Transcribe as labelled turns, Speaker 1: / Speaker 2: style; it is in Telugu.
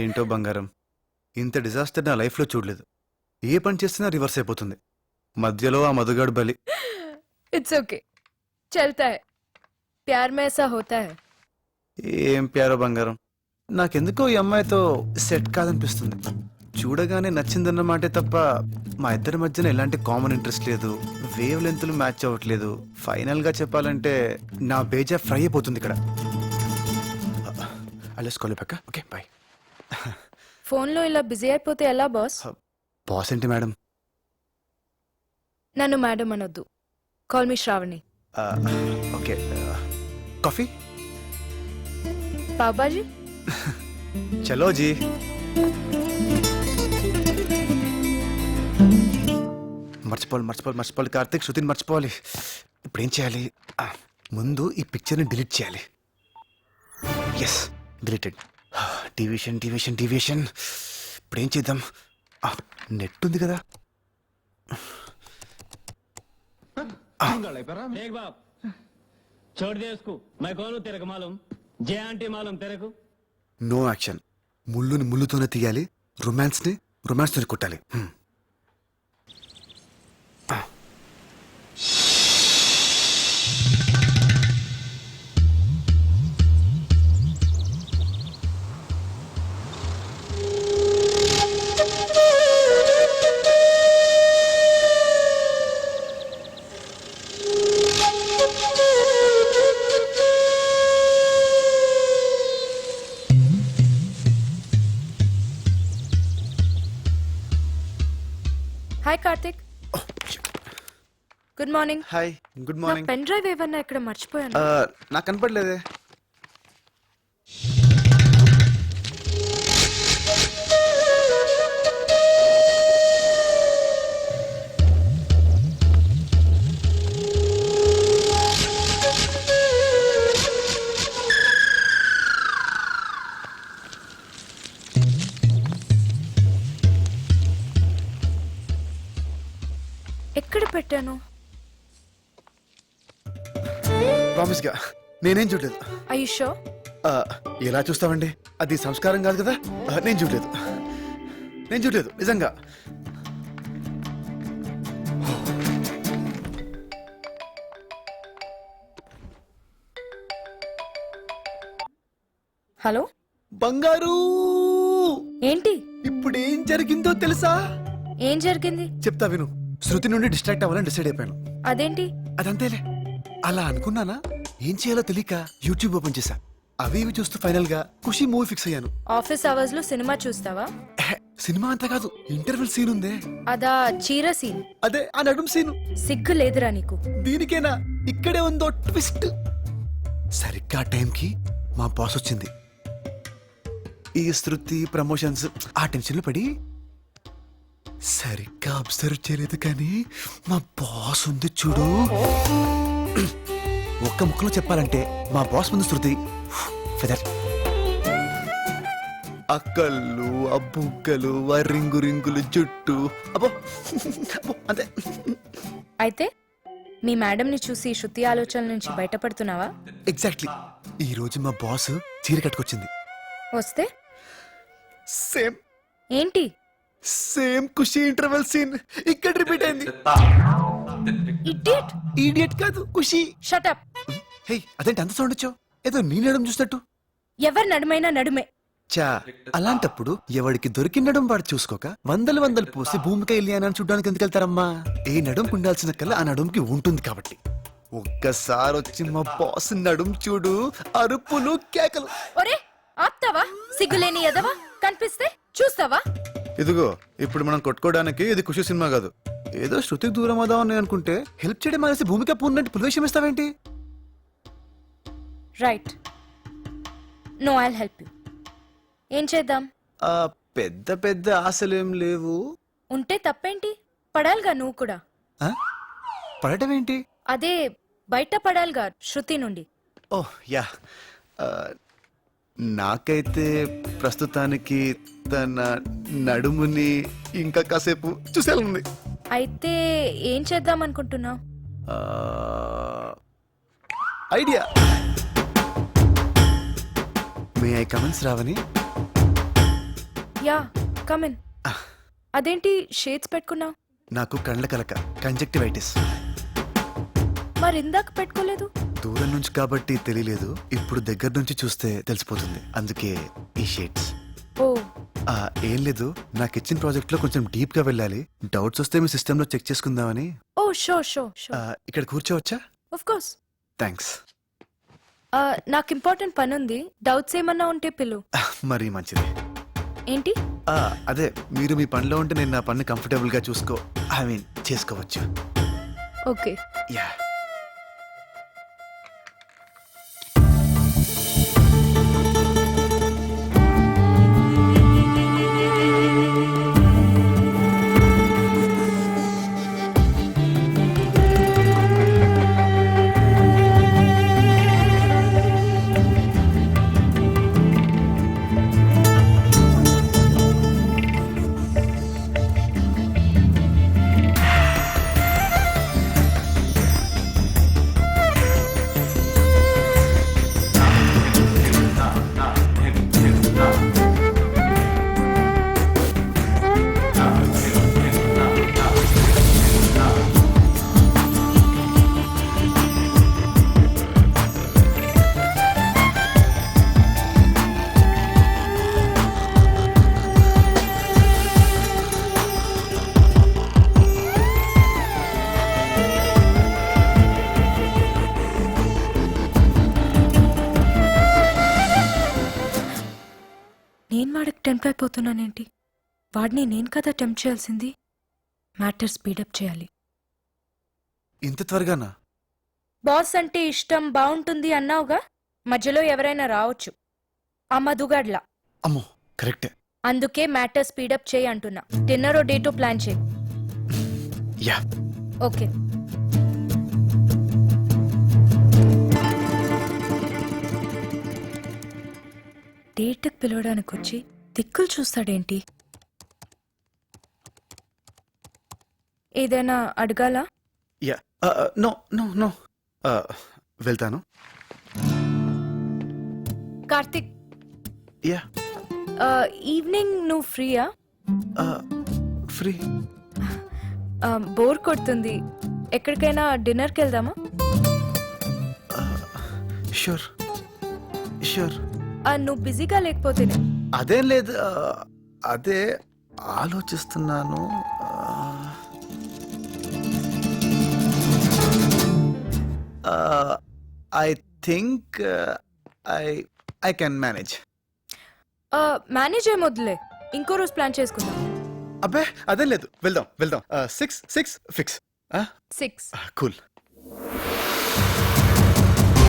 Speaker 1: ఏంటో బంగారం, ఇంత డిజాస్టర్ నా లైఫ్లో చూడలేదు. ఏ పని చేసినా రివర్స్ అయిపోతుంది. మధ్యలో ఆ మధుగాడు బలి.
Speaker 2: इट्स ओके, चलता है. प्यार में ऐसा होता है.
Speaker 1: ఏం ప్యారో బంగారం, నాకెందుకో ఈ అమ్మాయితో సెట్ కాదనిపిస్తుంది. చూడగానే నచ్చిందన్న మాటే తప్ప మా ఇద్దరి మధ్యన ఎలాంటి కామన్ ఇంట్రెస్ట్ లేదు. వేవ్ లెంత్లు మ్యాచ్ అవ్వట్లేదు. ఫైనల్ గా చెప్పాలంటే నా బేజా ఫ్రై అయిపోతుంది ఇక్కడ. అలెస్కోలే పక్క. Okay bye.
Speaker 2: ఫోన్ లో ఇలా బిజీ అయిపోతే ఎలా బాస్?
Speaker 1: బాస్ ఏంటి మేడం?
Speaker 2: నన్ను మేడం అనొద్దు. Call me Shravani.
Speaker 1: Okay. Coffee?
Speaker 2: పాపాజీ
Speaker 1: చలో జీ. మర్చిపోవాలి కార్తీక్. శృతిని మర్చిపోవాలి. ఇప్పుడు ఏం చేయాలి? ముందు ఈ పిక్చర్ని డిలీట్ చేయాలి. Yes, deleted. డివిషన్. ఇప్పుడు ఏం చేద్దాం? నెట్ ఉంది కదా.
Speaker 3: देख बाप, छोड़ दे उसको. मैं कौन हूँ तेरे को मालूम? जे आंटी मालूम तेरे को?
Speaker 1: No action. ముళ్ళుని ముళ్ళుతోనే తీయాలి, రొమాన్స్ని రొమాన్స్తోనే కొట్టాలి.
Speaker 2: Hi Karthik. Good morning.
Speaker 1: Hi, good
Speaker 2: నా
Speaker 1: మార్నింగ్.
Speaker 2: పెన్ డ్రైవ్ ఏమన్నా ఇక్కడ మర్చిపోయాను.
Speaker 1: నాకు కనపడలేదే.
Speaker 2: ఎక్కడ పెట్టాను?
Speaker 1: ప్రామిస్ గా నేనేం చూడలేదు.
Speaker 2: I you sure?
Speaker 1: ఎలా చూస్తామండి? అది సంస్కారం కాదు కదా. నేను చూడలేదు నిజంగా.
Speaker 2: హలో
Speaker 1: బంగారు,
Speaker 2: ఏంటి?
Speaker 1: ఇప్పుడు ఏం జరిగిందో తెలుసా?
Speaker 2: ఏం జరిగింది?
Speaker 1: చెప్తా విను. శృతి నుండి డిస్ట్రాక్ట్ అవ్వాలని డిసైడ్ అయిపోయాను.
Speaker 2: అదేంటి?
Speaker 1: అదంతేలే. అలా అనుకున్నానా, ఏం చేయాలో తెలియక యూట్యూబ్ ఓపెన్ చేశా. అవి ఇవి చూస్తూ ఫైనల్ గా ఖుషి మూవీ ఫిక్స్ అయ్యాను.
Speaker 2: ఆఫీస్ అవర్స్ లో సినిమా చూస్తావా?
Speaker 1: సినిమా అంతా కాదు, ఇంటర్వెల్ సీన్ ఉందే,
Speaker 2: అదా చీర సీన్?
Speaker 1: అదే ఆ నడుం సీను.
Speaker 2: సిగ్గు లేదురా నీకు?
Speaker 1: దీనికేనా? ఇక్కడే ఉందో ట్విస్ట్. సరిగ్గా టైంకి మా బాస్ వచ్చింది. ఈ శృతి ప్రమోషన్స్ ఆ టెన్షన్లో పడి సరిగ్గా అబ్జర్వ్ చేయలేదు, కానీ మా బాస్ ఉంది చూడు. ఒక్క ముక్కలో చెప్పాలంటే మా బాస్ ముందు శృతి ఫెదర్. అక్కళ్ళు, అబ్బుక్కలు, రింగులు, జుట్టు, అబ్బో అంతే.
Speaker 2: అయితే మీ మేడం ని చూసి శృతి ఆలోచనల నుంచి బయటపడుతున్నావా?
Speaker 1: ఎగ్జాక్ట్లీ. ఈ రోజు మా బాస్ చీర కట్టుకొచ్చింది.
Speaker 2: వస్తే
Speaker 1: సేమ్
Speaker 2: ఏంటి?
Speaker 1: సేమ్ ఖుషి ఇంటర్వెల్ సీన్ ఇక్కడ రిపీట్ అయింది.
Speaker 2: ఇడియట్.
Speaker 1: ఈడియట్ కాదు, ఖుషి.
Speaker 2: Shut up.
Speaker 1: హే, అదేంటి అంత సౌండ్ వచ్చావు? ఏదో నీ నడుము చూసినట్టు.
Speaker 2: ఎవరి నడుమైనా నడుమే.
Speaker 1: చా, అలాంటప్పుడు ఎవడికి దొరికినడం వాడు చూసుకోక వందలు పోసి భూమికి వెళ్ళి అని చూడడానికి ఎందుకు వెళ్తారమ్మా? ఏ నడుముకు ఉండాల్సిన కల్లా ఆ నడుముకి ఉంటుంది కాబట్టి. ఒక్కసారి వచ్చి మా బాస్ నడుము చూడు, అరుపులు, కేకలు.
Speaker 2: ఒరే ఆప్తావా? సిగ్గులేని ఎదవా కనిపిస్తే చూస్తావా?
Speaker 1: ఇదిగో, ఇప్పుడు మనం కొట్టుకోవడానికి ఇది ఖుషి సినిమా కాదు. ఏదో శృతికి దూరం అవుదామని అనుకుంటే హెల్ప్ చేయడం అనేసి భూమిక పూర్ణంటే పులివేషం ఇస్తావేంటి?
Speaker 2: Right. No, I'll help you. ఏం చేద్దాం?
Speaker 1: పెద్ద పెద్ద ఆశలేం లేవు.
Speaker 2: ఉంటే తప్పేంటి? పడాలిగా నువ్వు కూడా.
Speaker 1: పడటం ఏంటి?
Speaker 2: అదే బయట పడాలిగా శృతి నుండి.
Speaker 1: ఓహ్ యా. నాకైతే ప్రస్తుతానికి తన నడుముని ఇంకా కాసేపు చూసేయాలనుంది.
Speaker 2: అయితే ఏం చేద్దాం అనుకుంటున్నావు?
Speaker 1: Idea. May I come in Sravani?
Speaker 2: Yeah come in. అదేంటి షేడ్స్ పెట్టుకున్నావు?
Speaker 1: నాకు కండ్ల కలక, కంజక్టివైటిస్.
Speaker 2: మరి ఇందాక పెట్టుకోలేదు?
Speaker 1: దూరం నుంచి కాబట్టి తెలియలేదు, ఇప్పుడు దగ్గర నుంచి చూస్తే తెలిసిపోతుంది, అందుకే ఈ షేడ్స్.
Speaker 2: ఓ
Speaker 1: ఏం లేదు, నాకు ఇచ్చిన ప్రాజెక్ట్ లో కొంచెం డీప్ గా వెళ్ళాలి. డౌట్స్ వస్తే మీ సిస్టమ్ లో చెక్ చేసుకుందామని.
Speaker 2: ఓ షో
Speaker 1: ఇక్కడ కూర్చోవచ్చా?
Speaker 2: Of course.
Speaker 1: థ్యాంక్స్.
Speaker 2: నాకు ఇంపార్టెంట్ పని ఉంది, డౌట్స్ ఏమన్నా ఉంటే పిలు.
Speaker 1: మరీ మంచిది.
Speaker 2: ఏంటి?
Speaker 1: అదే మీరు మీ పనిలో ఉంటే నేను నా పని కంఫర్టబుల్ గా చేసుకోవచ్చు.
Speaker 2: ఓకే.
Speaker 1: యా.
Speaker 2: నేను వాడికి టెంప్ట్ అయిపోతున్నానేంటి? వాడిని నేను కదా టెంప్ట్ చేయాల్సింది. మ్యాటర్ స్పీడప్ చేయాలి.
Speaker 1: ఇంత త్వరగానా?
Speaker 2: బాస్ అంటే ఇష్టం, బాగుంటుంది అన్నావుగా, మధ్యలో ఎవరైనా రావచ్చు. ఆ మధుగాడ్లా.
Speaker 1: అమ్మో కరెక్టే.
Speaker 2: అందుకే మ్యాటర్ స్పీడప్ చేయి అంటున్నా. డిన్నర్ డేటో ప్లాన్ చేయి.
Speaker 1: యా.
Speaker 2: ఓకే. డేట్కి పిలవడానికి వచ్చి దిక్కులు చూస్తాడేంటి? ఏదైనా అడగాలా?
Speaker 1: యా. నో నో నో, వెళ్తాను.
Speaker 2: కార్తిక్,
Speaker 1: యా.
Speaker 2: ఈవినింగ్ నువ్వు ఫ్రీయా?
Speaker 1: ఫ్రీ.
Speaker 2: బోర్ కొడుతుంది, ఎక్కడికైనా డిన్నర్కి వెళ్దామా?
Speaker 1: Sure sure.
Speaker 2: నువ్వు బిజీగా లేకపోతేనే.
Speaker 1: అదేం లేదు, అదే ఆలోచిస్తున్నాను. I think I can manage.
Speaker 2: Manage ఏమొద్దులే, ఇంకో రోజు ప్లాన్ చేసుకుందాం.
Speaker 1: అబ్బే అదేం లేదు, వెళ్దాం 6 ఫిక్స్.
Speaker 2: 6.
Speaker 1: కూల్.